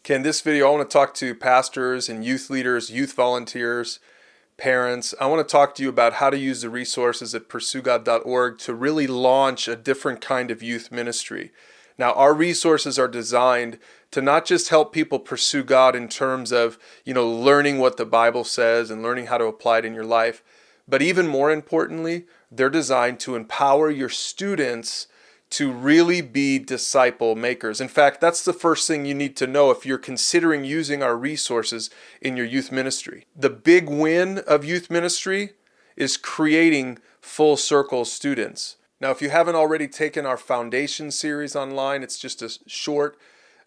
Okay, in this video, I want to talk to pastors and youth leaders, youth volunteers, parents. I want to talk to you about how to use the resources at PursueGOD.org to really launch a different kind of youth ministry. Now, our resources are designed to not just help people pursue God in terms of, learning what the Bible says and learning how to apply it in your life, but even more importantly, they're designed to empower your students to really be disciple makers. In fact, that's the first thing you need to know if you're considering using our resources in your youth ministry. The big win of youth ministry is creating full circle students. Now, if you haven't already taken our foundation series online, it's just a short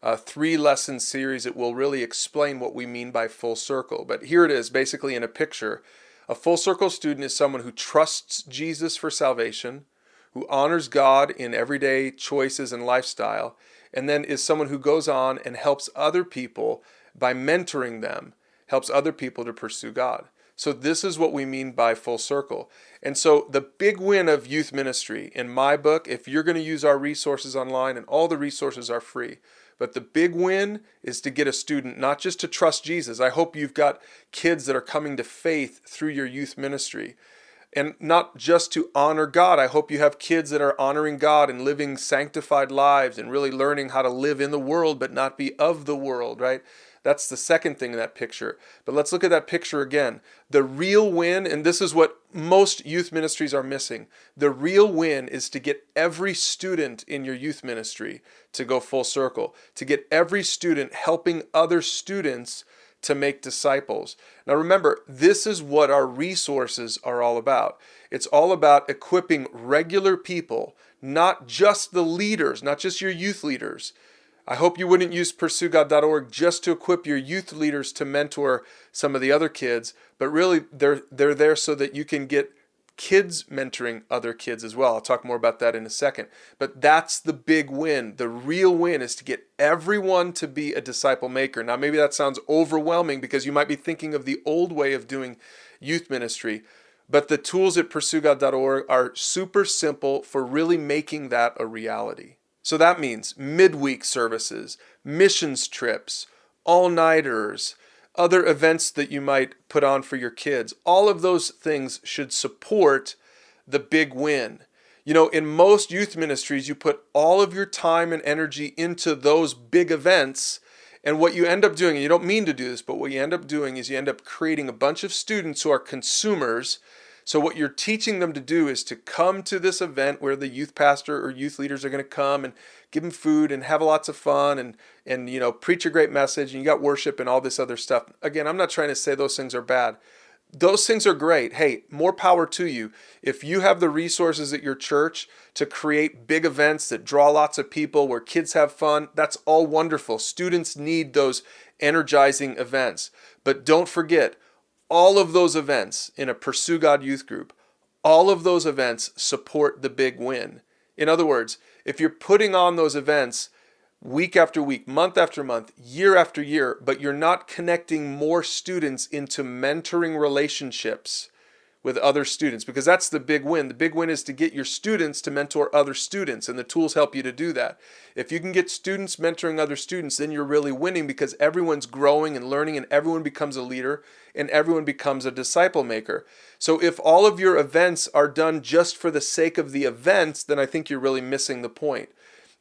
3-lesson series. It will really explain what we mean by full circle. But here it is, basically in a picture. A full circle student is someone who trusts Jesus for salvation, who honors God in everyday choices and lifestyle, and then is someone who goes on and helps other people by mentoring them, helps other people to pursue God. So this is what we mean by full circle. And so the big win of youth ministry, in my book, if you're going to use our resources online, and all the resources are free, but the big win is to get a student not just to trust Jesus. I hope you've got kids that are coming to faith through your youth ministry. And not just to honor God. I hope you have kids that are honoring God and living sanctified lives and really learning how to live in the world but not be of the world, right? That's the second thing in that picture. But let's look at that picture again. The real win, and this is what most youth ministries are missing, the real win is to get every student in your youth ministry to go full circle, to get every student helping other students to make disciples. Now remember, this is what our resources are all about. It's all about equipping regular people, not just the leaders, not just your youth leaders. I hope you wouldn't use PursueGOD.org just to equip your youth leaders to mentor some of the other kids, but really they're there so that you can get kids mentoring other kids as well. I'll talk more about that in a second. But that's the big win. The real win is to get everyone to be a disciple maker. Now, maybe that sounds overwhelming because you might be thinking of the old way of doing youth ministry. But the tools at PursueGOD.org are super simple for really making that a reality. So that means midweek services, missions trips, all-nighters, other events that you might put on for your kids. All of those things should support the big win. In most youth ministries, you put all of your time and energy into those big events. And what you end up doing, and you don't mean to do this, but what you end up doing is you end up creating a bunch of students who are consumers. So what you're teaching them to do is to come to this event where the youth pastor or youth leaders are going to come and give them food and have lots of fun and preach a great message, and you got worship and all this other stuff. Again, I'm not trying to say those things are bad. Those things are great. Hey, more power to you. If you have the resources at your church to create big events that draw lots of people where kids have fun, that's all wonderful. Students need those energizing events. But don't forget, all of those events in a Pursue God youth group, all of those events support the big win. In other words, if you're putting on those events week after week, month after month, year after year, but you're not connecting more students into mentoring relationships with other students, because that's the big win. The big win is to get your students to mentor other students, and the tools help you to do that. If you can get students mentoring other students, then you're really winning because everyone's growing and learning, and everyone becomes a leader, and everyone becomes a disciple maker. So if all of your events are done just for the sake of the events, then I think you're really missing the point.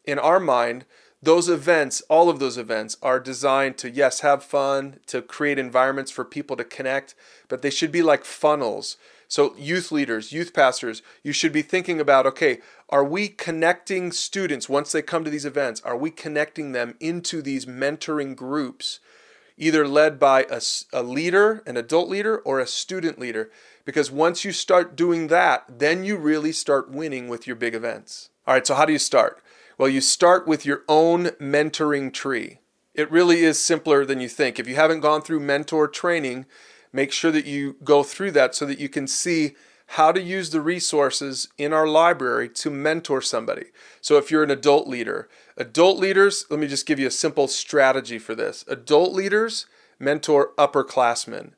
In our mind, those events, all of those events are designed to, yes, have fun, to create environments for people to connect, but they should be like funnels. So youth leaders, youth pastors, you should be thinking about, okay, are we connecting students once they come to these events? Are we connecting them into these mentoring groups, either led by a leader, an adult leader, or a student leader? Because once you start doing that, then you really start winning with your big events. All right, so how do you start? Well, you start with your own mentoring tree. It really is simpler than you think. If you haven't gone through mentor training, make sure that you go through that so that you can see how to use the resources in our library to mentor somebody. So if you're an adult leaders, let me just give you a simple strategy for this. Adult leaders mentor upperclassmen.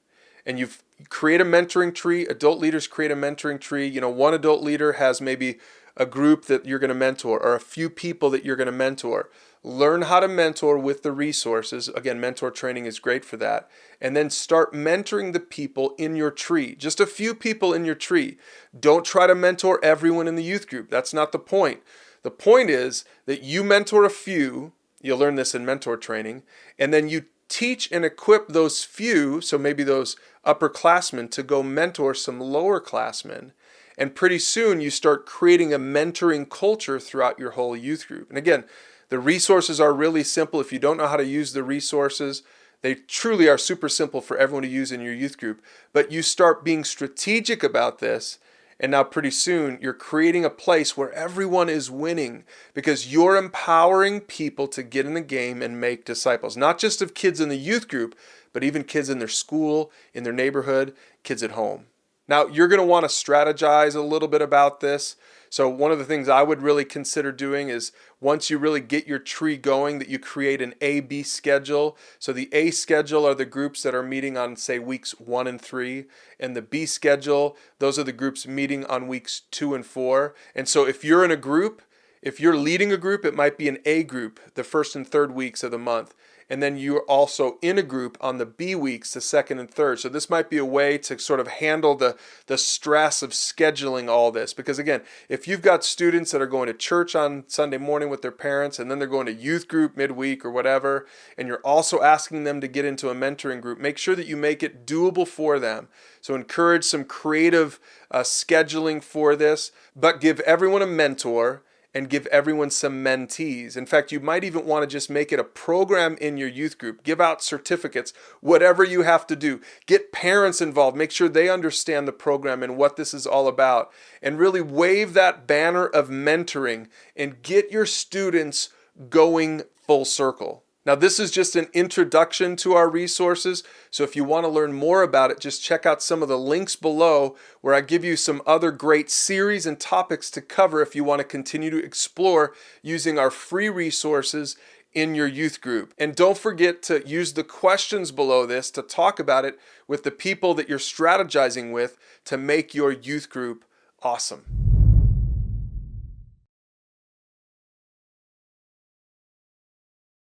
And you create a mentoring tree. Adult leaders create a mentoring tree. One adult leader has maybe a group that you're going to mentor or a few people that you're going to mentor. learn how to mentor with the resources. Again, mentor training is great for that. And then start mentoring the people in your tree. Just a few people in your tree. Don't try to mentor everyone in the youth group. That's not the point. The point is that you mentor a few. You'll learn this in mentor training. And then you teach and equip those few, so maybe those upperclassmen, to go mentor some lowerclassmen. And pretty soon you start creating a mentoring culture throughout your whole youth group. And again, the resources are really simple. If you don't know how to use the resources, they truly are super simple for everyone to use in your youth group. But you start being strategic about this, and now pretty soon you're creating a place where everyone is winning because you're empowering people to get in the game and make disciples. Not just of kids in the youth group, but even kids in their school, in their neighborhood, kids at home. Now, you're going to want to strategize a little bit about this. So one of the things I would really consider doing is once you really get your tree going, that you create an A-B schedule. So the A schedule are the groups that are meeting on, say, weeks 1 and 3. And the B schedule, those are the groups meeting on weeks 2 and 4. And so if you're in a group, if you're leading a group, it might be an A group the first and third weeks of the month. And then you're also in a group on the B weeks, the second and third. So this might be a way to sort of handle the stress of scheduling all this. Because again, if you've got students that are going to church on Sunday morning with their parents, and then they're going to youth group midweek or whatever, and you're also asking them to get into a mentoring group, make sure that you make it doable for them. So encourage some creative scheduling for this, but give everyone a mentor and give everyone some mentees. In fact, you might even want to just make it a program in your youth group. Give out certificates, whatever you have to do. Get parents involved. Make sure they understand the program and what this is all about. And really wave that banner of mentoring and get your students going full circle. Now, this is just an introduction to our resources, so if you want to learn more about it, just check out some of the links below where I give you some other great series and topics to cover if you want to continue to explore using our free resources in your youth group. And don't forget to use the questions below this to talk about it with the people that you're strategizing with to make your youth group awesome.